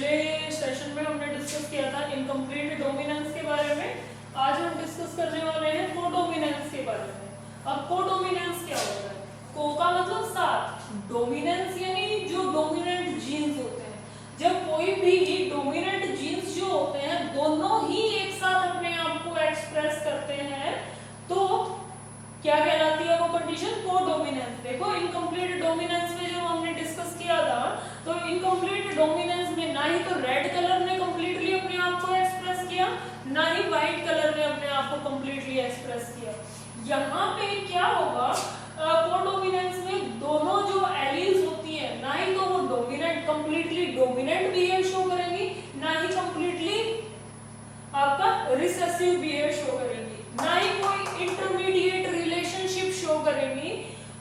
पिछले सेशन में हमने डिस्कस किया था इनकम्प्लीट डोमिनेंस के बारे में। आज हम डिस्कस करने वाले हैं कोडोमिनेंस के बारे में। अब कोडोमिनेंस क्या होता है? को का मतलब साथ, डोमिनेंस यानी जो डोमिनेंट जीन्स होते हैं। जब कोई भी डोमिनेंट जीन्स जो होते हैं दोनों ही एक साथ अपने आप को एक्सप्रेस करते हैं तो क्या कहलाती है वो कंडीशन? कोडोमिनेंस। देखो इनकम्प्लीट डोमिनेंस में जो हमने डिस्कस किया था, तो इनकम्प्लीट डोमिनेंस में ना ही तो रेड कलर ने कंप्लीटली अपने आप को एक्सप्रेस किया, ना ही व्हाइट कलर ने अपने आप को कंप्लीटली एक्सप्रेस किया। यहाँ पे क्या होगा, कोडोमिनेंस में दोनों जो एलील्स होती हैं ना ही तो वो dominant completely dominant behave show करेंगी, ना ही कंप्लीटली आपका रिसेसिव बिहेव शो करेंगी, ना ही कोई इंटरमीडिएट रिलेशनशिप शो करेंगी।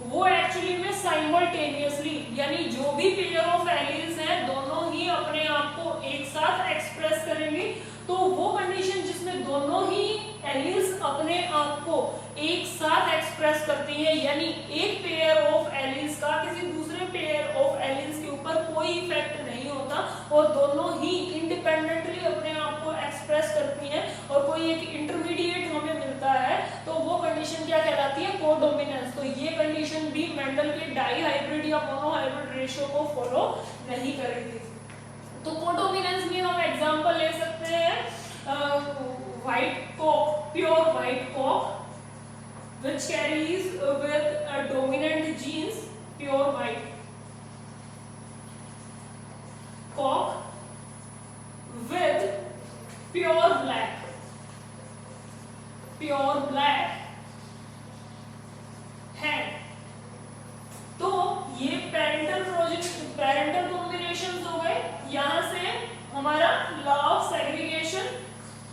वो एक्चुअली में साइमल्टेनियसली यानी जो भी पेयर ऑफ एलील्स हैं दोनों ही अपने आप को एक साथ एक्सप्रेस करेंगे। तो वो कंडीशन जिसमें दोनों ही एलील्स अपने आप को एक साथ एक्सप्रेस करती है, यानी एक पेयर ऑफ एलील्स का किसी दूसरे पेयर ऑफ एलील्स के ऊपर कोई इफेक्ट नहीं होता और दोनों ही इंडिपेंडेंटली अपने आप को एक्सप्रेस करती हैं और कोई एक इंटरमीडिएट हमें मिलता है, तो वो कंडीशन क्या कहलाती है? कोडोमिनेंस। तो ये कंडीशन भी मेंडल के डाइहाइब्रिड या मोनोहाइब्रिड रेशियो को फॉलो नहीं करेगी। तो कोडोमिनेंस में हम एग्जांपल ले सकते हैं white cock, pure white cock which carries with a dominant genes, pure white cock with pure black hen। तो ये पेरेंटल कॉम्बिनेशंस हो गए। यहाँ से हमारा लॉ ऑफ सेग्रीगेशन,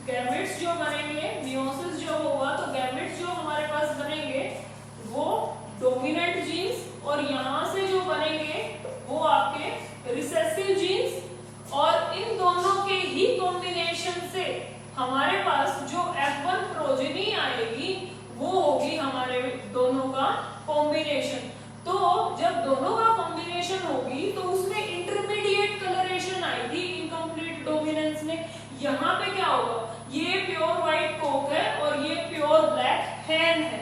गैमेट्स जो बनेंगे, मियोसिस जो होगा तो गैमेट्स जो हमारे पास बनेंगे वो डोमिनेंट जीन्स और यहाँ से जो बनेंगे वो आपके रिसेसिव जीन्स, और इन दोनों के ही कॉम्बिनेशन से हमारे पास जो F1 प्रोजेनी आएगी वो होगी हमारे दोनों का कॉम्बिनेशन। तो जब दोनों का कॉम्बिनेशन होगी तो उसमें इंटरमीडिएट कलरेशन आएगी इनकम्प्लीट डोमिनेंस में। यहाँ पे क्या होगा, ये प्योर व्हाइट कोक है और ये प्योर ब्लैक हैन है,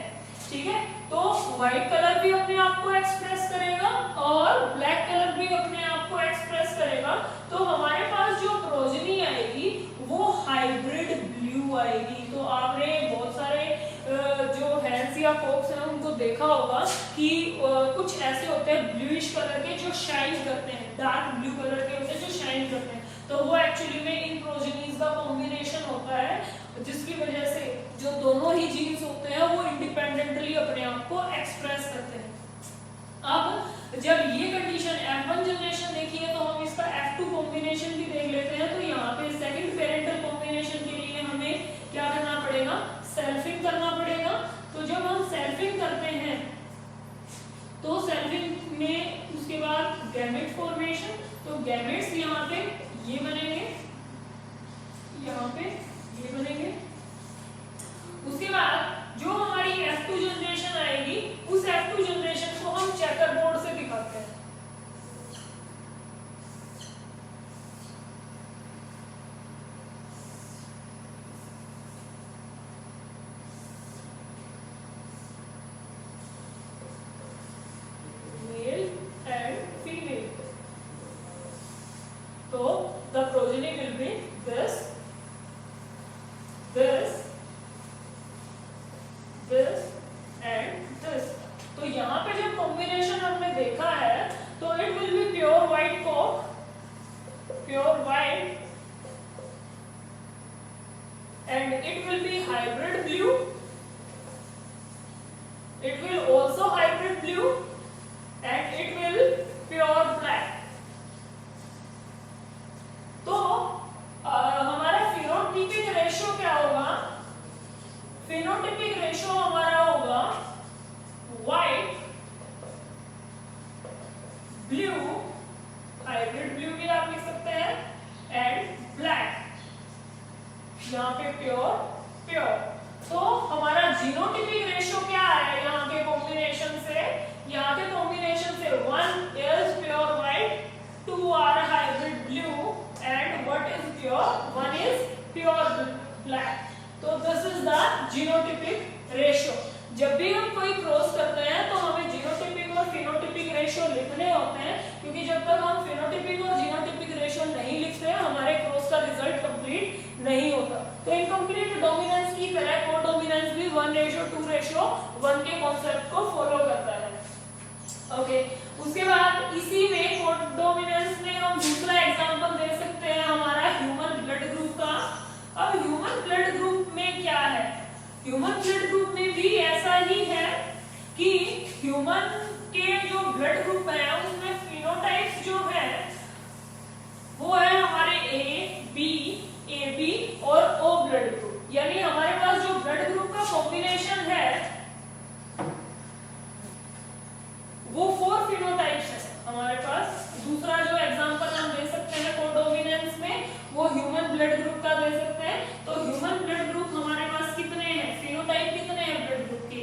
ठीक है। तो व्हाइट कलर भी अपने आप को एक्सप्रेस करेगा और ब्लैक कलर भी अपने आप को एक्सप्रेस करेगा। तो हमारे पास जो प्रोजेनी आएगी वो हाइब्रिड ब्लू आएगी। तो आपने बहुत सारे जो हैंस या कोक्स हैं उनको देखा होगा कि कुछ ऐसे होते हैं ब्लूइश कलर के जो शाइन करते हैं, डार्क ब्लू कलर के होते हैं जो शाइन करते हैं, तो वो एक्चुअली में इन प्रोजेनीज का कॉम्बिनेशन होता है जिसकी वजह से जो दोनों ही जीन्स होते हैं वो इंडिपेंडेंटली अपने आप को एक्सप्रेस करते हैं। अब जब ये कंडीशन F1 जनरेशन देखी है तो हम इसका F2 कॉम्बिनेशन भी देख लेते हैं। तो यहाँ पे सेकंड पेरेंटल कॉम्बिनेशन के लिए हमें क्या करना पड़ेगा? सेल्फिंग करना पड़ेगा। तो जब हम सेल्फिंग करते हैं तो सेल्फिंग में उसके बाद गैमेट फॉर्मेशन, तो गैमेट्स यहाँ पे ये बनेंगे, यहाँ पे ये बनेंगे। उसके बाद जो हमारी F2 जनरेशन आएगी उस F2 जनरेशन को हम चेकर बोर्ड से दिखाते हैं। Male and female. तो the progeny will be this, and this। तो यहाँ पे जब कॉम्बिनेशन हमने देखा है तो it will be pure white cock, pure white, and it will be hybrid blue, it will also hybrid blue, and it will pure black। तो हमारा फिनोटिपिक रेशियो क्या होगा? फिनोटिपिक रेशियो हमारा होगा व्हाइट, ब्लू, हाइब्रिड ब्लू भी आप लिख सकते हैं, एंड ब्लैक, यहाँ पे प्योर। तो हमारा जीनोटिपिक रेशियो क्या है यहाँ के कॉम्बिनेशन से? यहाँ के कॉम्बिनेशन से 1 और वन इज प्योर ब्लैक। तो this is the genotypic ratio. जब भी हम कोई क्रॉस करते हैं तो हमें जीनोटिपिक और फिनोटिपिक रेशियो लिखने होते हैं, क्योंकि जब तक हम फिनोटिपिक और जीनोटिपिक रेशियो नहीं लिखते हमारे क्रॉस का रिजल्ट कंप्लीट नहीं होता। तो इनकम्प्लीट डोमिनेंस की तरह कोडोमिनेंस भी 1:2:1 के कॉन्सेप्ट को फॉलो करता है। ओके, उसके बाद इसी में कोडोमिनेंस में हम दूसरा एग्जांपल दे सकते हैं हमारा ह्यूमन ब्लड ग्रुप का। अब ह्यूमन ब्लड ग्रुप में क्या है, ह्यूमन ब्लड ग्रुप में भी ऐसा ही है कि ह्यूमन के जो ब्लड ग्रुप है उसमें फिनोटाइप्स जो है वो है हमारे ए बी और ओ ब्लड ग्रुप। यानी हमारे पास जो ब्लड ग्रुप का कॉम्बिनेशन है वो 4 फिनोटाइप्स है हमारे पास। दूसरा जो एग्जांपल हम दे सकते हैं कोडोमिनेंस में वो ह्यूमन ब्लड ग्रुप का दे सकते हैं। तो ह्यूमन ब्लड ग्रुप हमारे पास कितने हैं, फिनोटाइप कितने हैं ब्लड ग्रुप के? ए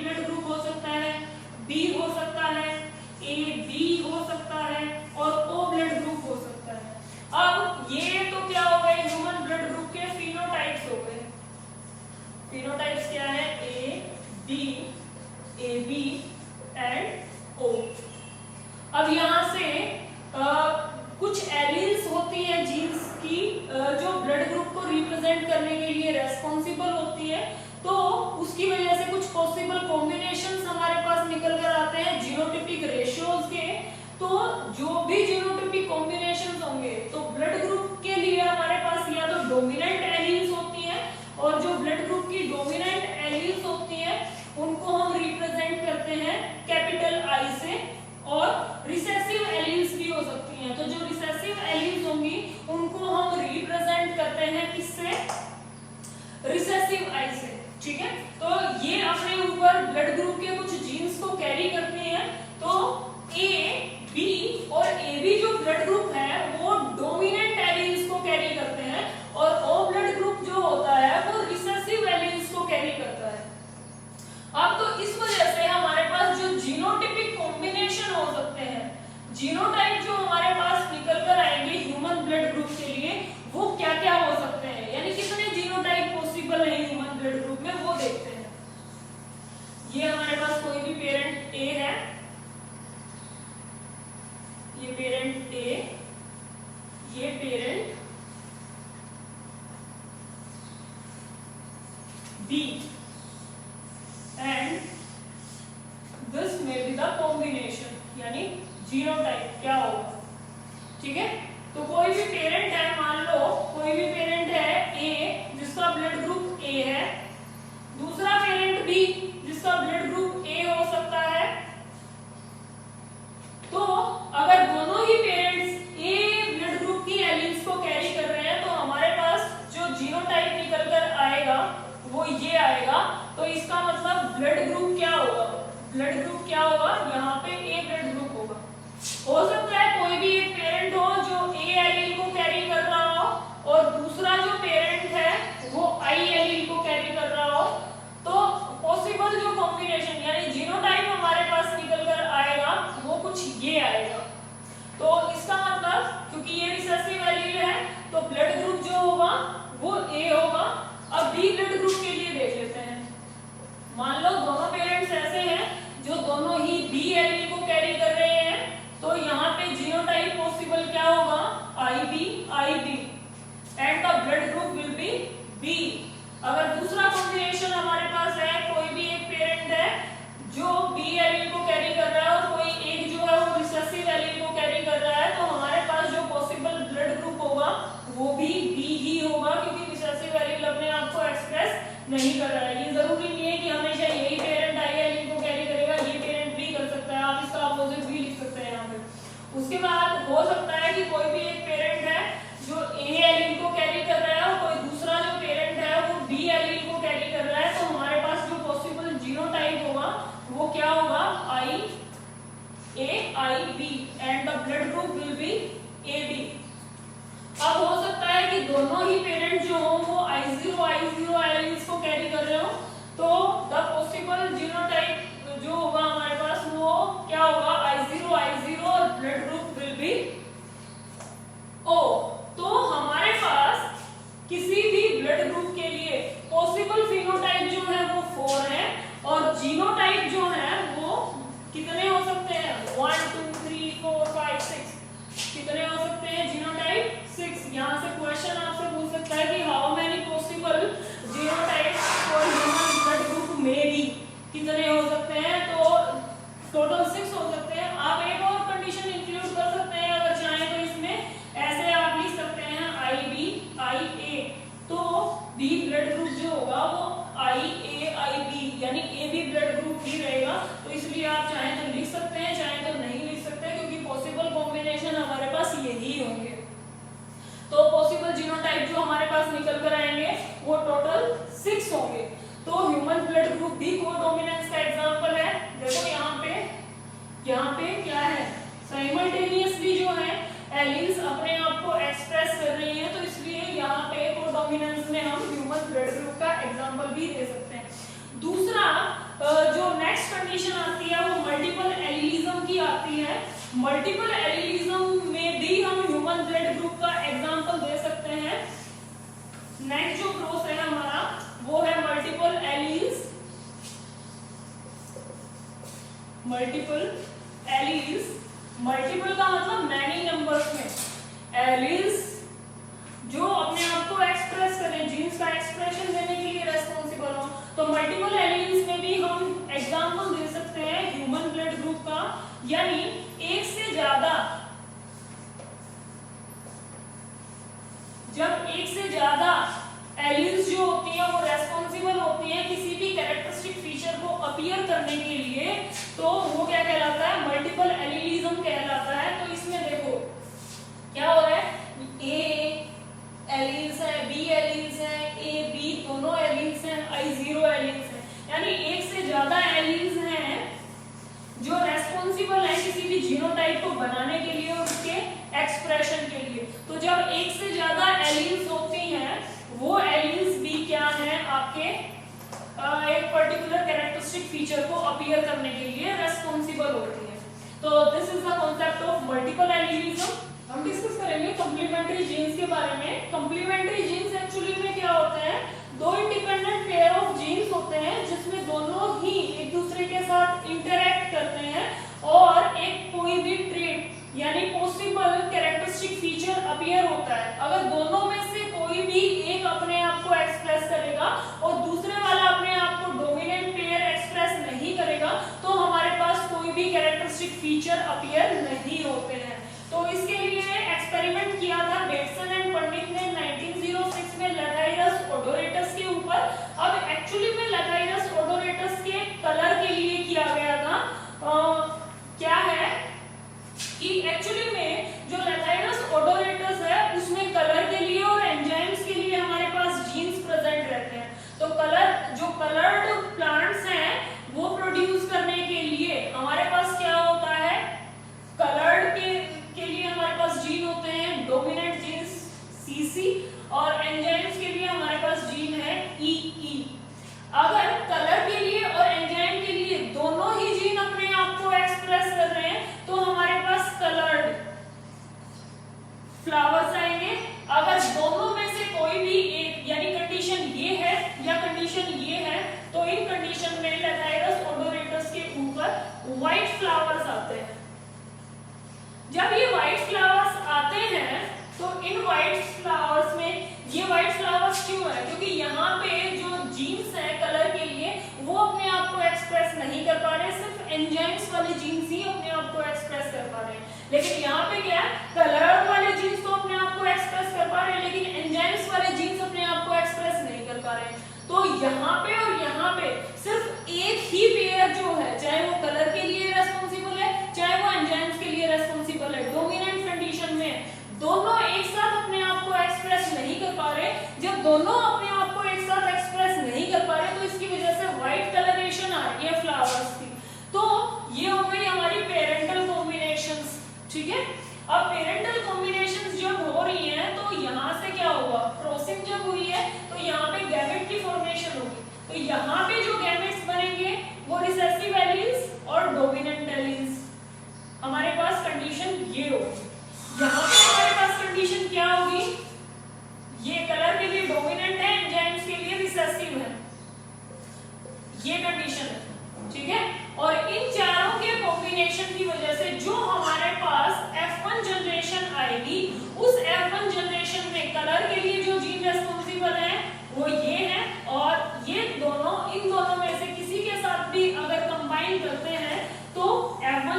ब्लड ग्रुप हो सकता है, बी हो सकता है, ए बी हो सकता है और ओ ब्लड ग्रुप हो सकता है। अब ये तो क्या हो गए ह्यूमन ब्लड ग्रुप के फिनोटाइप्स हो गए। फिनोटाइप्स क्या है? ए बी एंड ओ। अब यहाँ से कुछ एलील्स होती है जीन्स की जो ब्लड ग्रुप को रिप्रेजेंट करने के लिए रेस्पॉन्सिबल होती है, तो उसकी वजह से कुछ पॉसिबल कॉम्बिनेशंस हमारे पास निकल कर आते हैं जीनोटिपिक रेशियोज के। तो जो भी जीनोटिपिक कॉम्बिनेशंस होंगे तो ब्लड ग्रुप के लिए हमारे पास या तो डोमिनेंट एलील्स होती हैं, और जो ब्लड ग्रुप की डोमिनेंट एलील्स होती हैं उनको हम रिप्रेजेंट करते हैं कैपिटल आई से, और रिसेसिव एलील्स भी हो सकती हैं। तो जो रिसेसिव एलील्स होंगी उनको हम रिप्रेजेंट करते हैं किससे? रिसेसिव आई से। ठीक है, तो ये अपने ऊपर ब्लड ग्रुप के कुछ जीन्स को कैरी करती हैं। तो ए बी और ए बी जो ब्लड ग्रुप है वो डोमिनेंट एलील्स को कैरी करते हैं, और ओ ब्लड ग्रुप जो होता है वो रिसेसिव एलील्स को कैरी करता है। अब तो इस वजह से हमारे पास जो जीनोटिपिक कॉम्बिनेशन हो सकते हैं, जीनोटाइप जो हमारे पास निकल कर आएंगे ह्यूमन ब्लड ग्रुप के लिए, वो क्या क्या हो सकते हैं, यानी कितने जीनोटाइप पॉसिबल है ह्यूमन ब्लड ग्रुप में, वो देखते हैं। ये हमारे पास कोई भी पेरेंट ए है, ये पेरेंट ए, ये parent B, and this may be the combination, यानी जीनोटाइप क्या होगा। ठीक है, तो कोई भी पेरेंट है, मान लो कोई भी पेरेंट है ए जिसका ब्लड ग्रुप ए है, दूसरा पेरेंट बी जिसका ब्लड ग्रुप ए हो सकता है। तो अगर दोनों ही पेरेंट्स ए ब्लड ग्रुप की एलील्स को कैरी कर रहे हैं तो हमारे पास जो जीनोटाइप निकल कर आएगा वो ये आएगा। तो इसका मतलब ब्लड ग्रुप क्या होगा, ब्लड ग्रुप क्या होगा, यहाँ पे ए ब्लड ग्रुप होगा। हो सकता है कोई भी एक पेरेंट हो जो ए एलील को कैरी कर रहा हो और दूसरा जो पेरेंट है वो आई एलील को कैरी कर रहा हो। तो पॉसिबल जो कॉम्बिनेशन यानी जीनोटाइप हमारे पास निकल कर आएगा वो कुछ ये आएगा। तो इसका मतलब क्योंकि ये रिसेसिव एलील है तो ब्लड ग्रुप जो होगा वो ए होगा। अब बी ब्लड ग्रुप के लिए देख लेते हैं। मान लो दोनों पेरेंट्स ऐसे हैं जो दोनों ही बी एलील को कैरी कर रहे हैं, तो यहाँ पे जीनोटाइप पॉसिबल क्या होगा, I B and the blood group will be B. अगर दूसरा कॉम्बिनेशन हमारे पास है, कोई भी एक पेरेंट है जो बी एलील को कैरी कर रहा है और कोई एक जो है वो रिसेसिव एलील को कैरी कर रहा है, तो हमारे पास जो पॉसिबल ब्लड ग्रुप होगा वो भी बी ही होगा, क्योंकि रिसेसिव एलील अपने आप को एक्सप्रेस नहीं कर रहा है। ये जरूरी नहीं है कि हमेशा यही पेरेंट आई एलील को कैरी करेगा, ये पेरेंट भी कर सकता है, आप इसका अपोजिट भी लिख सकते हैं यहाँ पे। उसके बाद हो सकता है कि कोई भी एक पेरेंट है जो ए एलील को कैरी कर रहा है और कोई दूसरा जो पेरेंट है वो बी एलील को कैरी कर रहा है, तो हमारे पास जो पॉसिबल जीनोटाइप होगा वो क्या होगा, I B and the blood group will be A B. अब हो सकता है कि दोनों ही पेरेंट जो हो वो I0 एलील्स को कैरी कर रहे हो, तो द पॉसिबल जीनोटाइप जो होगा हमारे पास वो क्या होगा, I0 और blood group will B O। तो हमारे पास जीनोटाइप जो है वो कितने हो सकते हैं? 1 2 3 4 5 6 कितने हो सकते हैं जीनोटाइप? 6। यहाँ से क्वेश्चन आपसे पूछ सकता है कि how many possible genotypes for human blood group में बी, कितने हो सकते हैं? तो टोटल 6 हो सकते हैं। आप एक और कंडीशन इंक्लूड कर सकते हैं अगर चाहें तो इसमें ऐसे आप लिख सकते हैं IB IA, तो बी ब्लड ग्रुप जो होगा वो IA IB यानी AB ब्लड ग्रुप ही रहेगा। तो इसलिए आप चाहें तो लिख सकते हैं, चाहें तो नहीं लिख सकते, क्योंकि पॉसिबल कॉम्बिनेशन हमारे पास यही होंगे। तो पॉसिबल जीनोटाइप जो हमारे पास निकल कर आएंगे वो टोटल 6 होंगे। तो ह्यूमन ब्लड ग्रुप भी कोडोमिनेंस का एग्जांपल है। देखो यहाँ पे क्या है, साइमल्टेनियसली जो है एलील्स अपने आप को एक्सप्रेस कर रही है, तो इसलिए यहाँ पे कोडोमिनेंस में हम ह्यूमन ब्लड ग्रुप का एग्जांपल भी दे सकते हैं। दूसरा जो नेक्स्ट कंडीशन आती है वो मल्टीपल एलीलिज्म की आती है। मल्टीपल एलीलिज्म में भी हम ह्यूमन ब्लड ग्रुप का एग्जांपल दे सकते हैं। नेक्स्ट जो क्रोस है हमारा वो है multiple alleles. Multiple alleles, multiple का मतलब मैनी नंबर्स में, एलील्स जो अपने आप को एक्सप्रेस करें, जीन्स का एक्सप्रेशन देने के लिए रेस्पॉन्सिबल हो। तो मल्टीपल एलील्स में भी हम एग्जांपल दे सकते हैं ह्यूमन ब्लड ग्रुप का, यानी एक से ज्यादा, जब एक से ज्यादा एलील्स जो होती हैं वो रेस्पॉन्सिबल होती हैं किसी भी कैरेक्टरिस्टिक फीचर को अपीयर करने के लिए, तो वो क्या कहलाता है? मल्टीपल एलीलिज्म कहलाता है। तो इसमें देखो क्या हो रहा है, ए एलील्स है, बी एलील्स है, ए बी दोनों एलील्स हैं, आई 0 एलील्स हैं, यानी एक से ज्यादा एलील्स हैं जो रेस्पॉन्सिबल है किसी भी जीनोटाइप को बनाने के लिए और उसके एक्सप्रेशन के लिए। तो जब एक से ज्यादा एलील्स होती हैं वो एलील्स भी क्या है आपके एक पर्टिकुलर कैरेक्टरिस्टिक फीचर को अपीयर करने के लिए रेस्पॉन्सिबल होती है। तो this is the concept of multiple एलीलिज्म। हम डिस्कस करेंगे कॉम्प्लीमेंट्री जीन्स के बारे में। कॉम्प्लीमेंट्री जीन्स एक्चुअली में क्या होते हैं? दो इंडिपेंडेंट पेयर ऑफ जीन्स होते हैं जिसमें दोनों ही एक दूसरे के साथ इंटरैक्ट करते हैं और एक कोई भी ट्रेट यानी पॉसिबल कैरेक्टरिस्टिक फीचर अपीयर होता है। अगर दोनों में से कोई भी एक अपने आप को एक्सप्रेस करेगा और दूसरे वाला अपने आप को डोमिनेंट पेयर एक्सप्रेस नहीं करेगा, तो हमारे पास कोई भी कैरेक्टरिस्टिक फीचर अपीयर नहीं होते हैं। तो इसके लिए एक्सपेरिमेंट किया था बेटसन एंड पंडित ने 1906 में लथाइरस ओडोरेटस के ऊपर। अब एक्चुअली में लथाइरस ओडोरेटस के कलर के लिए किया गया था। क्या है कि एक्चुअली में जो लथाइरस ओडोरेटस है उसमें कलर के लिए और एंजाइम्स के लिए हमारे पास जीन्स प्रेजेंट रहते हैं। तो कलर्ड प्लांट्स हैं वो प्रोड्यूस करने के लिए हमारे पास क्या होता है? कलर्ड के लिए हमारे पास जीन होते हैं डोमिनेंट जीन्स CC और एंजाइम्स के लिए हमारे पास जीन है EE। अगर कलर के लिए और एंजाइम के लिए दोनों ही जीन अपने आप को एक्सप्रेस कर रहे हैं तो हमारे पास कलर्ड फ्लावर्स आएंगे। अगर दोनों में से कोई भी एक यानी कंडीशन ये है या कंडीशन ये है, तो इन कंडीशन में लथाइरस ओडोरेटस के ऊपर व्हाइट फ्लावर्स आते हैं। जब ये व्हाइट फ्लावर्स आते हैं तो इन व्हाइट फ्लावर्स में, ये व्हाइट फ्लावर्स क्यों है? क्योंकि यहाँ पे जो जीन्स है कलर के लिए वो अपने आप को एक्सप्रेस नहीं कर पा रहे, सिर्फ एंजाइम्स वाले जीन्स ही अपने आप को एक्सप्रेस कर पा रहे हैं। लेकिन यहाँ पे क्या है, कलर वाले जीन्स तो अपने आप को एक्सप्रेस कर पा रहे हैं लेकिन एंजाइम्स वाले जीन्स अपने आप को एक्सप्रेस नहीं कर पा रहे हैं। तो यहाँ पे और यहाँ पे सिर्फ एक ही पेयर जो है, चाहे वो कलर के लिए रेस्पॉन्सिबल है चाहे वो एंजाइम्स के लिए रेस्पॉन्सिबल है, डोमिनेंट कंडीशन में दोनों एक साथ अपने आप को एक्सप्रेस नहीं कर पा रहे। जब दोनों अपने आप को एक साथ एक्सप्रेस नहीं कर पा रहे तो इसकी वजह से व्हाइट कलरेशन आ रही है फ्लावर्स की। तो ये हो गई हमारी पेरेंटल कॉम्बिनेशंस, ठीक है। अब पेरेंटल कॉम्बिनेशंस जब हो रही हैं तो यहाँ से क्या होगा, क्रॉसिंग जब हुई है तो यहाँ पे गैमेट की फॉर्मेशन होगी। तो यहाँ पे जो गैमेट्स बनेंगे वो रिसेसिव एलील्स और डोमिनेंट एलील्स, हमारे पास कंडीशन ये होगी। यहाँ पे हमारे पास कंडीशन क्या होगी, ये कलर के लिए डोमिनेंट है, एंजाइम्स के लिए रिसेसिव है, ये कंडीशन है।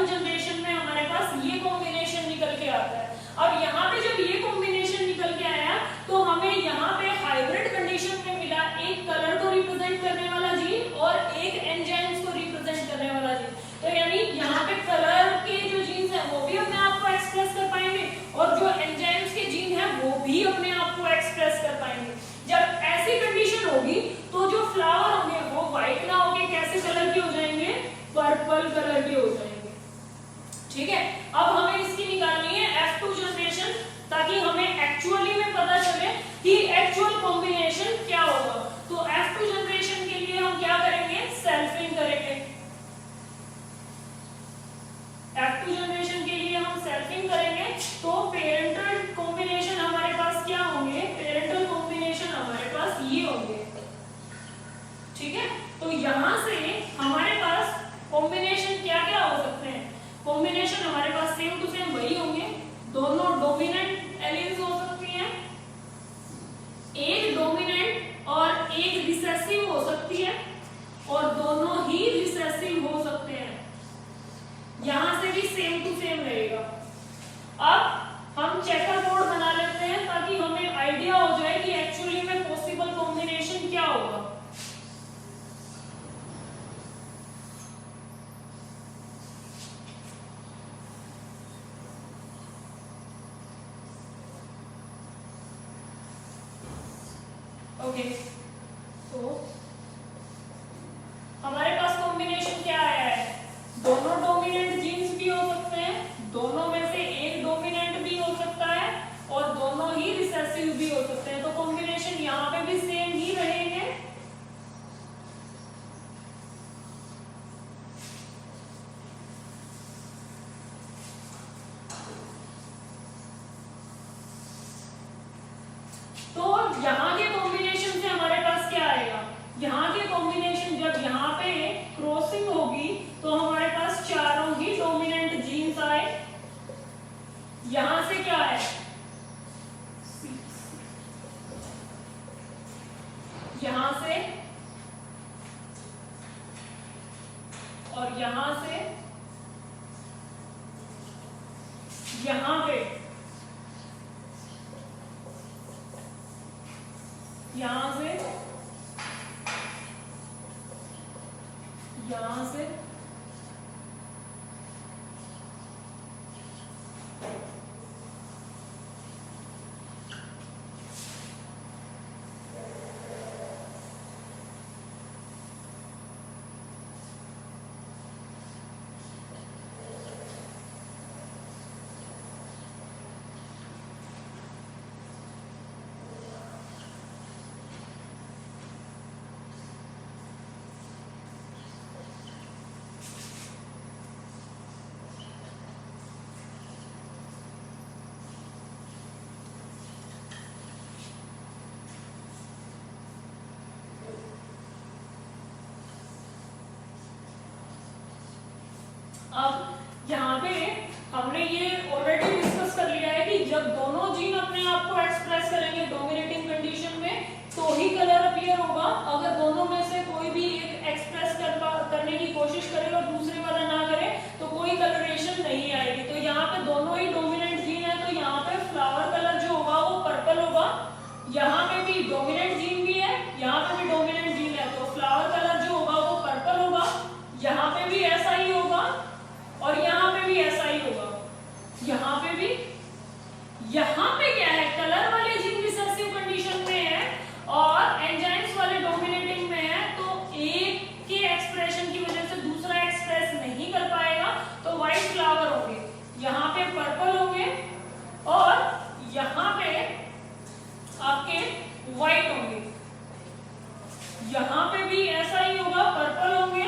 P1 जनरेशन में हमारे पास ये कॉम्बिनेशन निकल के आता है। अब यहाँ पे जब ये कॉम्बिनेशन निकल के आया तो हमें यहाँ पे हाइब्रिड कंडीशन में मिला एक कलर को रिप्रेजेंट करने वाला जीन और एक एंजाइम्स को रिप्रेजेंट करने वाला जीन। तो यानी यहाँ पे कलर के जो जीन्स हैं वो भी अपने आप को एक्सप्रेस कर पाएंगे और जो एंजाइम्स के जीन हैं वो भी अपने आप को एक्सप्रेस कर पाएंगे। जब ऐसी कंडीशन होगी तो जो फ्लावर होंगे वो व्हाइट ना होके कैसे कलर के हो जाएंगे, पर्पल कलर के हो जाएंगे। ठीक है, अब हमें इसकी निकालनी है F2 जनरेशन ताकि हमें एक्चुअली में पता चले कि एक्चुअल कॉम्बिनेशन क्या होगा। तो F2 जनरेशन के लिए हम क्या करेंगे, सेल्फिंग करेंगे। F2 जनरेशन के लिए हम सेल्फिंग करेंगे तो पेरेंटल कॉम्बिनेशन हमारे पास क्या होंगे, पेरेंटल कॉम्बिनेशन हमारे पास ये होंगे। ठीक है, तो यहां से हमारे पास कॉम्बिनेशन क्या क्या हो सकते हैं, कॉम्बिनेशन हमारे पास सेम टू सेम वही होंगे। दोनों डोमिनेंट एलील्स हो सकती हैं, एक डोमिनेंट और एक रिसेसिव हो सकती है और दोनों ही रिसेसिव हो सकते हैं। यहां से भी सेम टू सेम रहेगा। अब हम चेकर बोर्ड बना लेते हैं ताकि हमें आइडिया हो जाए कि एक्चुअली में पॉसिबल कॉम्बिनेशन क्या होगा। ओके, तो हमारे पास कॉम्बिनेशन क्या आया है, दोनों डोमिनेंट जीन्स भी हो सकते हैं, दोनों में से एक डोमिनेंट भी हो सकता है और दोनों ही रिसेसिव भी हो सकते हैं। तो कॉम्बिनेशन यहाँ पे भी सेम ही रहेंगे। तो यहाँ के कॉम्बिनेशन से हमारे पास क्या आएगा, यहाँ के कॉम्बिनेशन जब यहाँ पे क्रॉसिंग होगी तो हमारे पास चारों ही डोमिनेंट जीन्स आए। यहां से क्या है, यहां से और यहां से यहां पे, यहां से यहां से अब यहाँ पे हमने ये ऑलरेडी डिस्कस कर लिया है कि जब दोनों जीन अपने आप को एक्सप्रेस करेंगे डोमिनेटिंग कंडीशन में तो ही कलर अपीयर होगा। अगर दोनों में से कोई भी एक एक्सप्रेस करने की कोशिश करे और दूसरे वाला ना करे तो कोई कलरेशन नहीं आएगी। तो यहाँ पे दोनों ही डोमिनेंट जीन है तो यहाँ पे फ्लावर कलर जो होगा वो पर्पल होगा। यहाँ पे भी डोमिनेंट जीन भी है, यहाँ पे भी डोमिनेंट जीन है तो फ्लावर कलर जो होगा वो पर्पल होगा। यहाँ पे भी ऐसा ही होगा और यहाँ पे भी ऐसा ही होगा। यहाँ पे भी, यहाँ पे क्या है, कलर वाले जीन रिसेसिव कंडीशन में है और एंजाइम्स वाले डोमिनेटिंग में है तो एक के एक्सप्रेशन की वजह से दूसरा एक्सप्रेस नहीं कर पाएगा तो व्हाइट फ्लावर होंगे, यहाँ पे पर्पल होंगे और यहाँ पे आपके व्हाइट होंगे। यहाँ पे भी ऐसा ही होगा, पर्पल होंगे,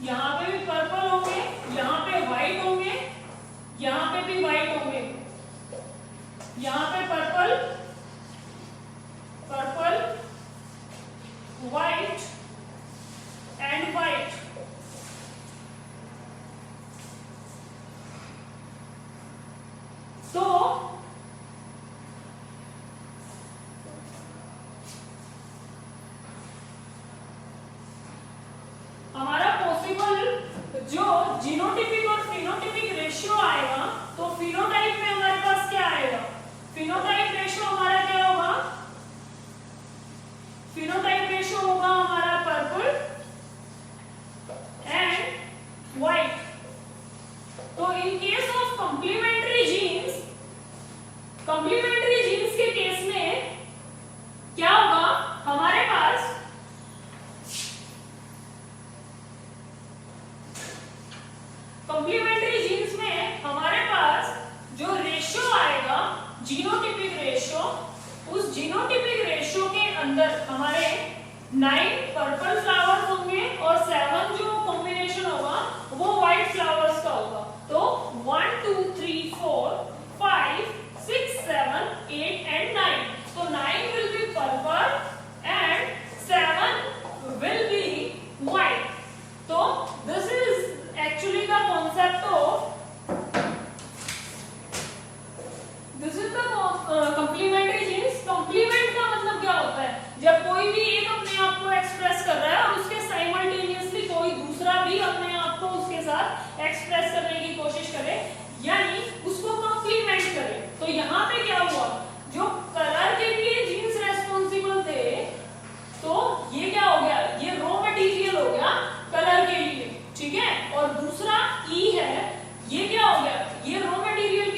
यहाँ पे भी पर्पल होंगे, यहाँ पे व्हाइट होंगे, यहाँ पे भी व्हाइट होंगे, यहाँ पे purple purple white and white. तो हमारा पॉसिबल जो जीनोटिपिक और फिनोटिपिक white. तो in case of complementary genes के केस में क्या होगा, हमारे पास कॉम्प्लीमेंट्री जीन्स में हमारे पास जो रेशियो आएगा जीनोटिपिक रेशियो, उस जीनोटिपिक रेशियो के अंदर हमारे 9 पर्पल फ्लावर्स होंगे और 7 जो कॉम्बिनेशन होगा वो व्हाइट फ्लावर्स का होगा। तो 1 2 3 4 5 6 7 8 and 9, so 9 will be purple and 7 will be white. So this is actually the concept of complementary genes. complement का मतलब क्या होता है, जब कोई भी एक अपने आप को एक्सप्रेस कर रहा है और उसके साइमल्टेनियसली कोई दूसरा भी अपने आप को उसके साथ एक्सप्रेस करने की कोशिश करे, यानी उसको कंप्लीमेंट करे। तो यहाँ पे क्या हुआ, जो कलर के लिए जीन्स रेस्पॉन्सिबल थे, तो ये क्या हो गया, ये रॉ मटेरियल हो गया कलर के लिए, ठीक है। और दूसरा ई है, ये क्या हो गया, ये रॉ मटेरियल